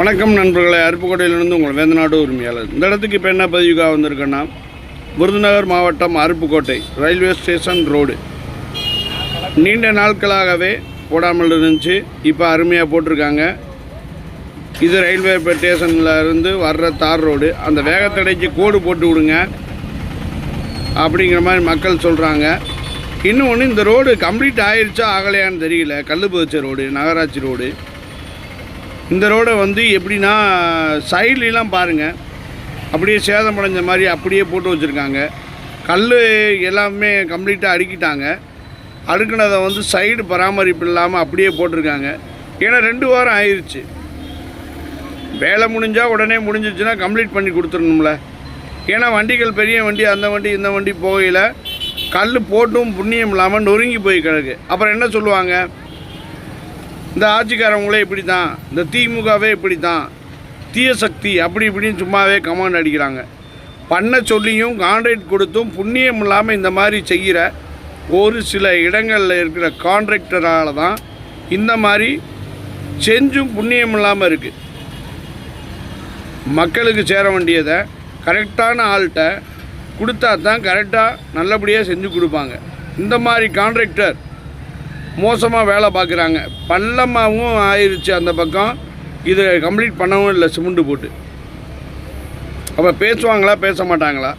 வணக்கம் நண்பர்களே, அருப்புக்கோட்டையிலிருந்து உங்கள் வேந்தநாடு உரிமையாளர். இந்த இடத்துக்கு இப்போ என்ன பதிவுக்காக வந்திருக்கேன்னா, விருதுநகர் மாவட்டம் அருப்புக்கோட்டை ரயில்வே ஸ்டேஷன் ரோடு நீண்ட நாட்களாகவே போடாமல் இருந்துச்சு. இப்போ அருமையாக போட்டிருக்காங்க. இது ரயில்வே ஸ்டேஷனில் இருந்து வர்ற தார் ரோடு. அந்த வேகத்தடைக்கு கோடு போட்டு விடுங்க அப்படிங்கிற மாதிரி மக்கள் சொல்கிறாங்க. இன்னொன்று, இந்த ரோடு கம்ப்ளீட் ஆகிடுச்சா ஆகலையான்னு தெரியல. கல் பதிச்ச ரோடு, நகராட்சி ரோடு. இந்த ரோடை எப்படின்னா, சைட்லாம் பாருங்கள், அப்படியே சேதமடைஞ்ச மாதிரி அப்படியே போட்டு வச்சுருக்காங்க. கல் எல்லாமே கம்ப்ளீட்டாக அடுக்கிட்டாங்க. அடுக்கினதை சைடு பராமரிப்பு இல்லாமல் அப்படியே போட்டிருக்காங்க. ஏன்னா 2 வாரம் ஆயிடுச்சு. வேலை முடிஞ்சால் உடனே முடிஞ்சிச்சுன்னா கம்ப்ளீட் பண்ணி கொடுத்துடணும்ல. ஏன்னா வண்டிகள், பெரிய வண்டி, அந்த வண்டி இந்த வண்டி போகையில் கல் போட்டும் புண்ணியம் இல்லாமல் நொறுங்கி போய் கிடக்கு. அப்புறம் என்ன சொல்லுவாங்க, இந்த ஆட்சிக்காரவங்களே இப்படி தான், இந்த திமுகவே இப்படி தான், தீய சக்தி அப்படி இப்படின்னு சும்மாவே கமாண்ட் அடிக்கிறாங்க. பண்ண சொல்லியும் கான்ட்ராக்ட் கொடுத்தும் புண்ணியம் இல்லாமல் இந்த மாதிரி செய்கிற ஒரு சில இடங்களில் இருக்கிற கான்ட்ராக்டரால் தான் இந்த மாதிரி செஞ்சும் புண்ணியம் இல்லாமல் இருக்குது. மக்களுக்கு சேர வேண்டியதை கரெக்டான ஆள்கிட்ட கொடுத்தா தான் கரெக்டாக நல்லபடியாக செஞ்சு கொடுப்பாங்க. இந்த மாதிரி கான்ட்ராக்டர் மோசமாக வேலை பார்க்குறாங்க. பள்ளமாகவும் ஆயிடுச்சு அந்த பக்கம். இது கம்ப்ளீட் பண்ணவும் இல்லை சிமெண்ட்டு போட்டு. அப்போ பேசுவாங்களா, பேச மாட்டாங்களா?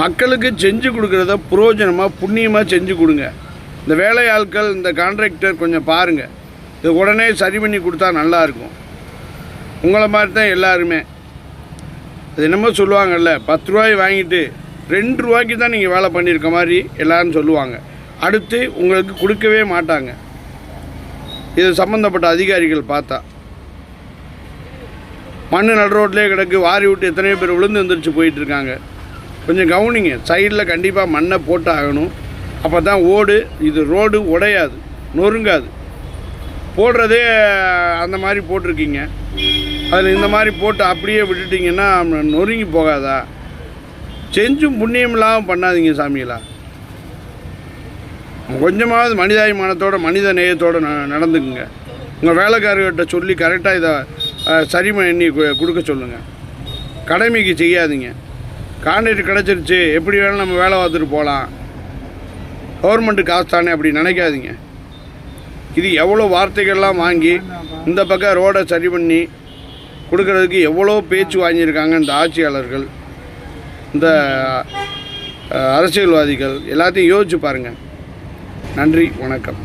மக்களுக்கு செஞ்சு கொடுக்குறத புரோஜனமாக புண்ணியமாக செஞ்சு கொடுங்க. இந்த வேலையாட்கள், இந்த கான்ட்ராக்டர் கொஞ்சம் பாருங்கள். இது உடனே சரி பண்ணி கொடுத்தா நல்லாயிருக்கும். உங்களை மாதிரி தான் எல்லாருமே. அது என்னமோ சொல்லுவாங்கள்ல, 10 ரூபாய் வாங்கிட்டு 2 ரூபாய்க்கு தான் நீங்கள் வேலை பண்ணியிருக்க மாதிரி எல்லோரும் சொல்லுவாங்க. அடுத்து உங்களுக்கு கொடுக்கவே மாட்டாங்க. இது சம்மந்தப்பட்ட அதிகாரிகள் பார்த்தா, மண் நடு ரோட்லேயே கிடக்கு, வாரி விட்டு எத்தனையோ பேர் விழுந்து வந்துருச்சு போயிட்டுருக்காங்க. கொஞ்சம் கவனிங்க. சைடில் கண்டிப்பாக மண்ணை போட்டு ஆகணும். அப்போ தான் ஓடு, இது ரோடு உடையாது, நொறுங்காது. போடுறதே அந்த மாதிரி போட்டிருக்கீங்க. அதில் இந்த மாதிரி போட்டு அப்படியே விட்டுட்டிங்கன்னா நொறுங்கி போகாதா? செஞ்சும் புண்ணியம் இல்லாமல் பண்ணாதீங்க சாமிகளா. கொஞ்சமாவது மனிதாபிமானத்தோட, மனித நேயத்தோடு நடந்துக்குங்க. உங்கள் வேலைக்காரர்கிட்ட சொல்லி கரெக்டாக இதை சரி பண்ணி கொடுக்க சொல்லுங்கள். கடமைக்கு செய்யாதீங்க. கான்ட்ராக்ட் கிடச்சிருச்சு, எப்படி வேணாலும் நம்ம வேலை பார்த்துட்டு போகலாம், கவர்மெண்ட்டு காசு தானே அப்படி நினைக்காதீங்க. இது எவ்வளோ வார்த்தைகள்லாம் வாங்கி இந்த பக்கம் ரோடை சரி பண்ணி கொடுக்கறதுக்கு எவ்வளோ பேச்சு வாங்கியிருக்காங்க இந்த ஆட்சியாளர்கள், இந்த அரசியல்வாதிகள். எல்லாத்தையும் யோசிச்சு பாருங்கள். நன்றி, வணக்கம்.